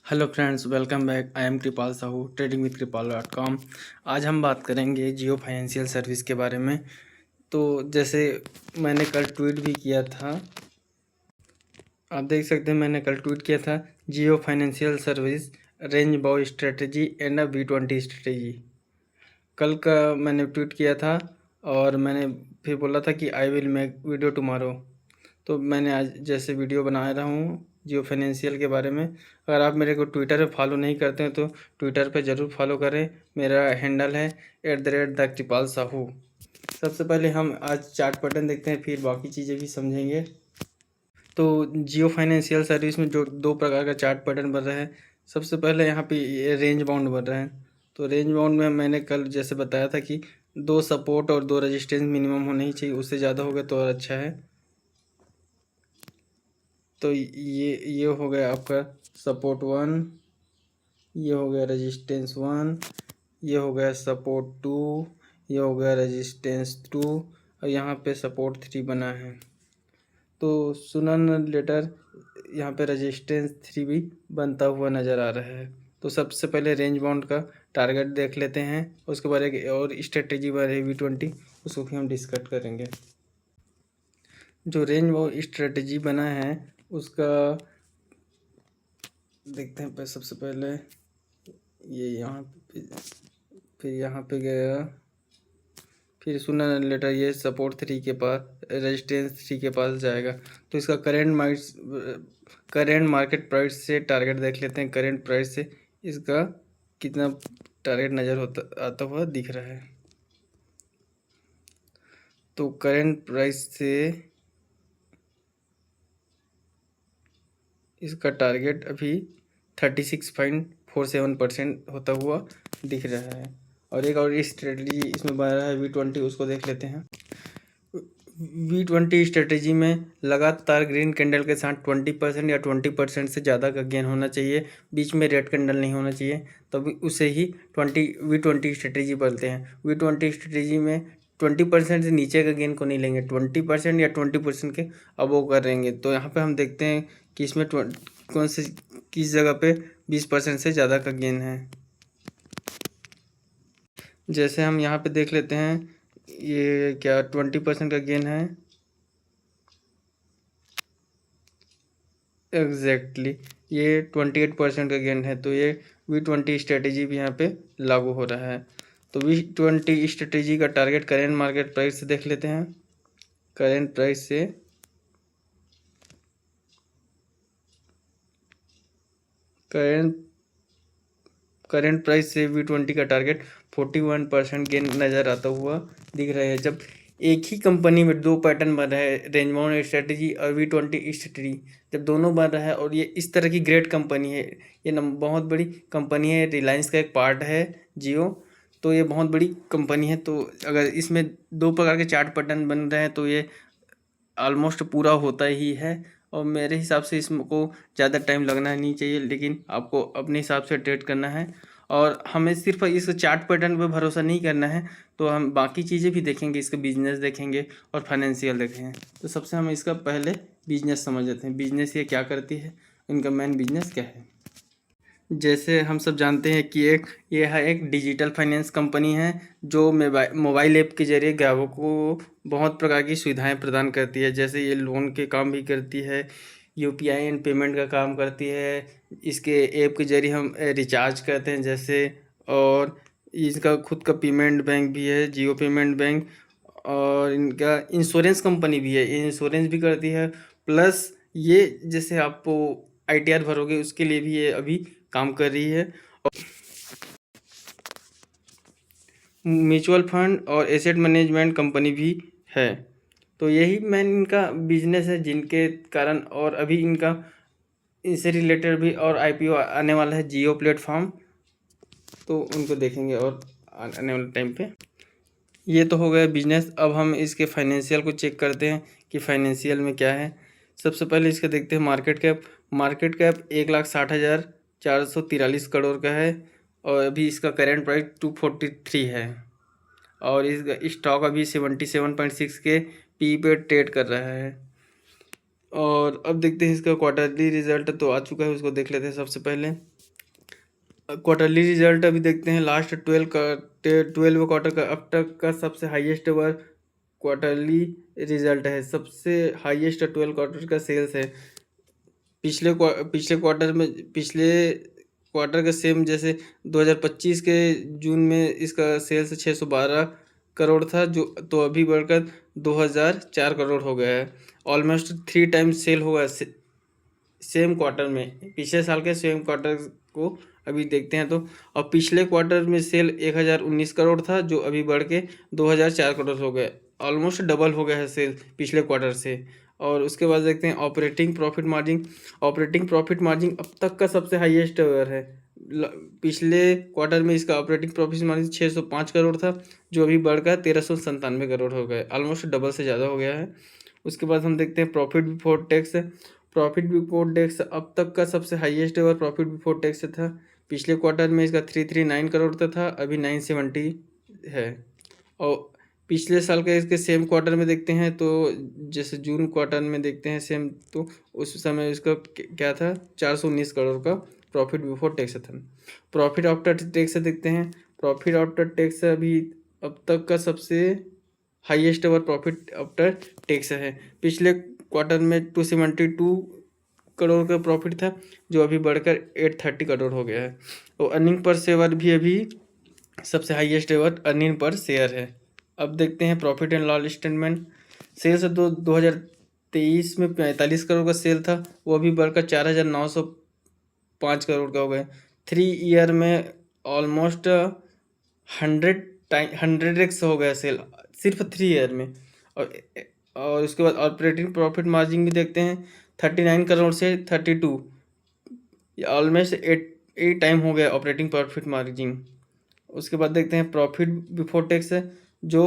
Hello friends, welcome back. I am Kripal Sahu, trading with Kripal. आज हम बात करेंगे जियो फाइनेंशियल सर्विस के बारे में। तो जैसे मैंने कल ट्वीट भी किया था, आप देख सकते हैं, मैंने कल ट्वीट किया था Jio financial service range bound strategy and V20 strategy. कल का मैंने ट्वीट किया था और मैंने फिर बोला था कि I will make video tomorrow. तो मैंने आज जैसे वीडियो बना रहा हूँ जियो फाइनेंशियल के बारे में। अगर आप मेरे को ट्विटर पे फॉलो नहीं करते हैं तो ट्विटर पे ज़रूर फॉलो करें। मेरा हैंडल है @द कृपाल साहू। सबसे पहले हम आज चार्ट पैटर्न देखते हैं, फिर बाकी चीज़ें भी समझेंगे। तो जियो फाइनेंशियल सर्विस में जो दो प्रकार का चार्ट पैटर्न बन रहा है, सबसे पहले यहाँ पे ये रेंज बाउंड बन रहा है। तो रेंज बाउंड में मैंने कल जैसे बताया था कि दो सपोर्ट और दो रेजिस्टेंस मिनिमम होने ही चाहिए, उससे ज़्यादा हो गया तो और अच्छा है। तो ये हो गया आपका सपोर्ट 1, ये हो गया रेजिस्टेंस 1, ये हो गया सपोर्ट 2, ये हो गया रेजिस्टेंस 2 और यहाँ पे सपोर्ट 3 बना है। तो सुनर लेटर यहाँ पे रेजिस्टेंस 3 भी बनता हुआ नज़र आ रहा है। तो सबसे पहले रेंज बाउंड का टारगेट देख लेते हैं, उसके बाद एक और स्ट्रेटेजी बारे V20, उसको भी हम डिस्कस करेंगे। जो रेंज बाउंड स्ट्रेटेजी बना है उसका देखते हैं। सबसे पहले ये यहाँ पे, फिर यहाँ पे गया, फिर सुनर लेटर ये सपोर्ट 3 के पास, रेजिस्टेंस 3 के पास जाएगा। तो इसका करेंट मार्केट प्राइस से टारगेट देख लेते हैं। करेंट प्राइस से इसका कितना टारगेट नज़र आता हुआ दिख रहा है। तो करेंट प्राइस से इसका टारगेट अभी 36.47% होता हुआ दिख रहा है। और एक और स्ट्रेटजी इसमें बन रहा है V20, उसको देख लेते हैं। V20 स्ट्रेटजी में लगातार ग्रीन कैंडल के साथ 20% या 20% से ज़्यादा का गेन होना चाहिए, बीच में रेड कैंडल नहीं होना चाहिए, तभी उसे ही V20 स्ट्रेटजी बोलते हैं। V20 स्ट्रेटजी में 20% से नीचे का गेन को नहीं लेंगे, 20% या 20% के अबोव करेंगे। तो यहाँ पे हम देखते हैं कि इसमें किस जगह पे 20% से ज़्यादा का गेन है। जैसे हम यहाँ पे देख लेते हैं, ये क्या 20% का गेन है एग्जैक्टली, ये 28% का गेन है। तो ये V20 स्ट्रेटेजी भी यहाँ पे लागू हो रहा है। तो V20 स्ट्रेटेजी का टारगेट करेंट मार्केट प्राइस से देख लेते हैं। करेंट प्राइस से करेंट प्राइस से V20 का टारगेट 41% गेन नज़र आता हुआ दिख रहा है। जब एक ही कंपनी में दो पैटर्न बन रहा है, रेंज बाउंड स्ट्रेटजी और V20 स्ट्रेटजी, जब दोनों बन रहा है और ये इस तरह की ग्रेट कंपनी है, ये बहुत बड़ी कंपनी है, रिलायंस का एक पार्ट है जियो, तो ये बहुत बड़ी कंपनी है। तो अगर इसमें दो प्रकार के चार्ट पैटर्न बन रहे हैं तो ये ऑलमोस्ट पूरा होता ही है। और मेरे हिसाब से इसको ज़्यादा टाइम लगना नहीं चाहिए, लेकिन आपको अपने हिसाब से ट्रेड करना है और हमें सिर्फ इस चार्ट पैटर्न पे भरोसा नहीं करना है। तो हम बाकी चीज़ें भी देखेंगे, इसका बिजनेस देखेंगे और फाइनेंशियल देखेंगे। तो सबसे हम इसका पहले बिजनेस समझ लेते हैं। बिजनेस ये क्या करती है, इनका मेन बिजनेस क्या है। जैसे हम सब जानते हैं कि ये है एक डिजिटल फाइनेंस कंपनी है जो मोबाइल ऐप के जरिए ग्राहकों को बहुत प्रकार की सुविधाएं प्रदान करती है। जैसे ये लोन के काम भी करती है, यूपीआई एंड पेमेंट का काम करती है। इसके ऐप के जरिए हम रिचार्ज करते हैं जैसे, और इसका खुद का पेमेंट बैंक भी है, जियो पेमेंट बैंक। और इनका इंश्योरेंस कंपनी भी है, ये इंश्योरेंस भी करती है। प्लस ये जैसे आपको ITR भरोगे उसके लिए भी ये अभी काम कर रही है। और म्यूचुअल फंड और एसेट मैनेजमेंट कंपनी भी है। तो यही मेन इनका बिजनेस है, जिनके कारण और अभी इनका इनसे रिलेटेड भी और IPO आने वाला है जियो प्लेटफॉर्म, तो उनको देखेंगे और आने वाले टाइम पे। ये तो हो गया बिजनेस। अब हम इसके फाइनेंशियल को चेक करते हैं कि फाइनेंशियल में क्या है। सबसे पहले इसका देखते हैं market cap. Market cap 1,60,443 crore का है और अभी इसका करेंट प्राइस 243 है और इसका स्टॉक अभी 77.6 के PE पे ट्रेड कर रहा है। और अब देखते हैं इसका क्वार्टरली रिजल्ट तो आ चुका है, उसको देख लेते हैं। सबसे पहले क्वार्टरली रिजल्ट अभी देखते हैं। लास्ट 12 क्वार्टर का अब तक का सबसे हाईएस्ट एवर क्वार्टरली रिजल्ट है। सबसे हाईएस्ट 12 क्वार्टर का सेल्स है। पिछले क्वार्टर में, पिछले क्वार्टर का सेम जैसे 2025 के जून में इसका सेल्स 612 करोड़ था, जो तो अभी बढ़कर 2004 करोड़ हो गया है। ऑलमोस्ट 3 टाइम्स सेल हुआ सेम क्वार्टर में, पिछले साल के सेम क्वार्टर को अभी देखते हैं तो। और पिछले क्वार्टर में सेल 1019 करोड़ था, जो अभी बढ़ के 2004 करोड़ हो गए। ऑलमोस्ट डबल हो गया है सेल पिछले क्वार्टर से। और उसके बाद देखते हैं operating profit margin. Operating profit margin अब तक का सबसे हाईएस्ट एवर है। पिछले क्वार्टर में इसका ऑपरेटिंग प्रॉफिट मार्जिन 605 करोड़ था, जो अभी बढ़कर 1397 करोड़ हो गए। ऑलमोस्ट डबल से ज़्यादा हो गया है। उसके बाद हम देखते हैं profit before tax. Profit before tax अब तक का सबसे highest ever profit before tax था। पिछले क्वार्टर में इसका 339 करोड़ था, अभी 970 है। और पिछले साल का इसके सेम क्वार्टर में देखते हैं तो, जैसे जून क्वार्टर में देखते हैं सेम, तो उस समय इसका क्या था, 419 करोड़ का प्रॉफिट बिफोर टैक्स था। प्रॉफिट आफ्टर टैक्स देखते हैं। प्रॉफिट आफ्टर टैक्स अभी अब तक का सबसे highest ever profit after tax है। पिछले क्वार्टर में 272 करोड़ का प्रॉफिट था, जो अभी बढ़कर 830 करोड़ हो गया है। तो अर्निंग पर शेयर भी अभी सबसे highest ever earning per share है। अब देखते हैं profit and loss statement. Sales 2023 में 45 करोड़ का सेल था, वो अभी बढ़कर 4905 करोड़ का हो गया। 3 ईयर में ऑलमोस्ट 100x हो गया सेल, सिर्फ 3 ईयर में। और उसके बाद ऑपरेटिंग प्रॉफिट मार्जिन भी देखते हैं, 39 करोड़ से 32, ऑलमोस्ट 8 टाइम हो गया ऑपरेटिंग प्रॉफिट मार्जिन। उसके बाद देखते हैं प्रॉफिट बिफोर टैक्स है, जो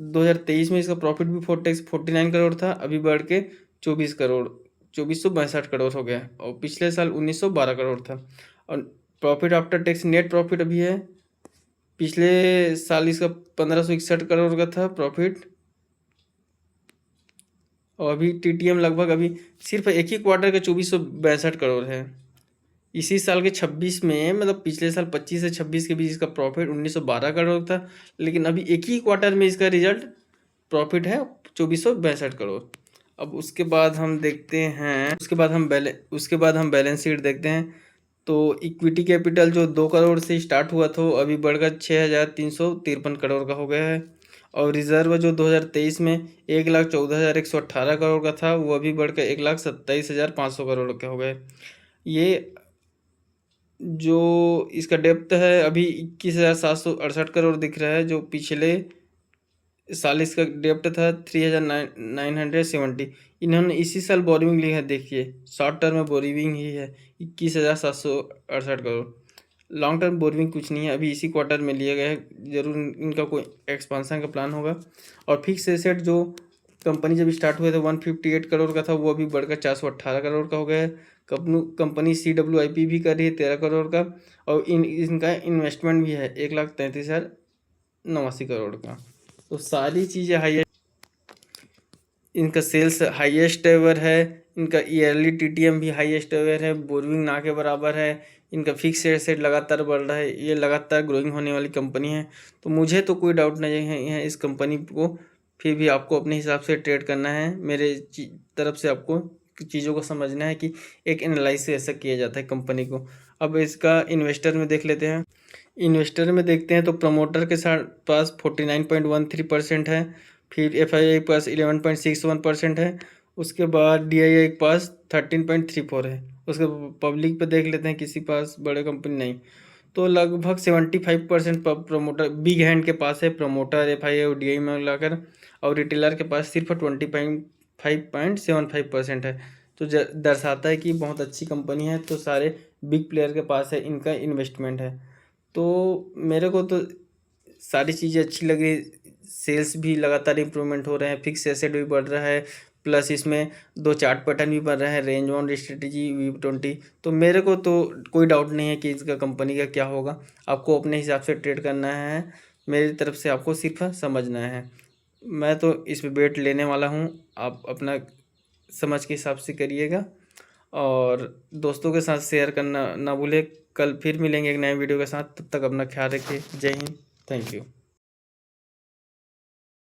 2023 में इसका प्रॉफिट बिफोर टैक्स 49 करोड़ था, अभी बढ़ के 2462 करोड़ हो गया। और पिछले साल 1912 करोड़ था। और profit after tax net profit अभी है, पिछले साल इसका 1561 करोड़ का था प्रॉफिट, और अभी टीटीएम लगभग अभी सिर्फ एक ही क्वार्टर का 2462 करोड़ है। इसी साल के 26 में, मतलब पिछले साल 25 से 26 के बीच इसका प्रॉफिट 1912 करोड़ था, लेकिन अभी एक ही क्वार्टर में इसका रिजल्ट प्रॉफिट है 2462 करोड़। अब उसके बाद हम देखते हैं, उसके बाद हम बैलेंस शीट देखते हैं। तो इक्विटी कैपिटल जो 2 करोड़ से स्टार्ट हुआ था, अभी बढ़कर 6353 करोड़ का हो गया है। और रिजर्व जो 2023 में 1,14,118 करोड़ का था, वो अभी बढ़कर 1,27,500 करोड़ का हो गया। ये जो इसका डेप्थ है अभी 21,768 करोड़ दिख रहा है, जो पिछले साल इसका डेप्ट था 3,970। इन्होंने इसी साल बोरिंग ली है, देखिए शॉर्ट टर्म में बोरिंग ही है 21,768 करोड़। लॉन्ग टर्म बोरिंग कुछ नहीं है, अभी इसी क्वार्टर में लिया गया है, जरूर इनका कोई एक्सपांसन का प्लान होगा। और फिक्स एसेट जो कंपनी जब स्टार्ट हुए थे 158 करोड़ का था, वो अभी बढ़कर 418 करोड़ का हो गया है। कंपनी CWIP भी कर रही है 13 करोड़ का। और इनका इन्वेस्टमेंट भी है 1,33,089 करोड़ का। तो सारी चीज़ें हाईएस्ट, इनका सेल्स हाईएस्ट एवर है, इनका ईयरली TTM भी हाईएस्ट एवर है, बोरिंग ना के बराबर है। इनका फिक्स एसेट लगातार बढ़ रहा है, ये लगातार ग्रोइंग होने वाली कंपनी है। तो मुझे तो कोई डाउट नहीं है इस कंपनी को। फिर भी आपको अपने हिसाब से ट्रेड करना है, मेरे तरफ से आपको चीज़ों को समझना है कि एक एनालिसिस ऐसा किया जाता है कंपनी को। अब इसका इन्वेस्टर में देख लेते हैं। इन्वेस्टर में देखते हैं तो प्रमोटर के साथ पास 49.13% है, फिर FII के पास 11.61% है, उसके बाद DII के पास 13.34 है। उसके पब्लिक पे देख लेते हैं, किसी पास बड़े कंपनी नहीं। तो लगभग 75% प्रमोटर बिग हैंड के पास है, प्रमोटर FII और DII में मिलाकर। और रिटेलर के पास सिर्फ 5.75% है। तो दर्शाता है कि बहुत अच्छी कंपनी है, तो सारे बिग प्लेयर के पास है इनका इन्वेस्टमेंट है। तो मेरे को तो सारी चीज़ें अच्छी लगी। सेल्स भी लगातार इम्प्रूवमेंट हो रहे हैं, फिक्स एसेट भी बढ़ रहा है, प्लस इसमें 2 चार्ट पैटर्न भी बन रहे हैं, रेंज बाउंड स्ट्रेटेजी V20। तो मेरे को तो कोई डाउट नहीं है कि इसका कंपनी का क्या होगा। आपको अपने हिसाब से ट्रेड करना है, मेरी तरफ से आपको सिर्फ समझना है। मैं तो इस पे बेट लेने वाला हूँ, आप अपना समझ के हिसाब से करिएगा और दोस्तों के साथ शेयर करना ना भूलें। कल फिर मिलेंगे एक नए वीडियो के साथ, तब तक अपना ख्याल रखिए। जय हिंद, थैंक यू।